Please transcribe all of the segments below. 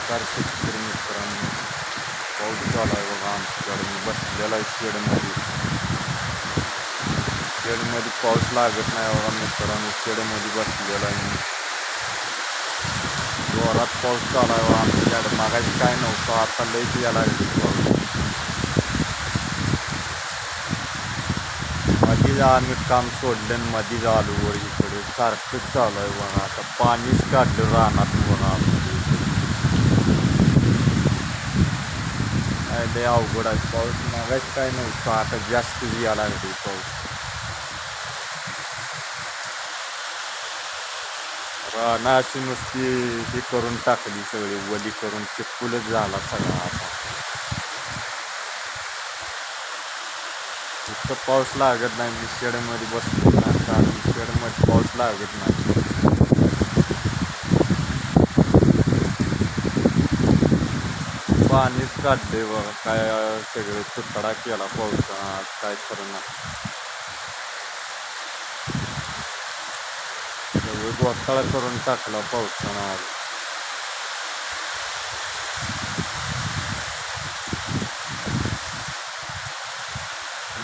नमस्कार शेतकरी मित्रांनो. पाऊस चालू आहे बघा आमच्याकडे. मी बसलेला आहे शेडमध्ये पाऊस लागत नाही बघा मित्रांनो. शेडमध्ये बसलेला आहे मी. जोरात पाऊस चालू आहे बघा आमच्याकडे. मागायचं काय नव्हतं, आता लईच यायला लागली पाऊस. मधीच आम्ही काम सोडलं आणि मधीच आलो वर इकडे. सारखंच चालू आहे बघा. आता पाणीच काढलं रानात बघा आतमध्ये इकडे. काय लय अवघड आहे. पाऊस मागायचं काय नव्हतं, आता जास्त यायला लागली पाऊस. रानं अशी नुसती ही करून टाकली, सगळी वली करून चिपकुलच झाला सगळा आता. इथं पाऊस लागत नाही. मी शेडमध्ये बसलो ना, कारण शेडमध्ये पाऊस लागत नाही. पाणीच काढले बघा. काय सगळं तुतडा केला पावसानं आज. काय खरं नाही. सगळं घोटाळा करून टाकला पावसानं आज.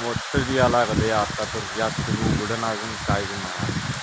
मोठं यायला लागले आता तर. जास्त उघडं अजून काय बी नाही.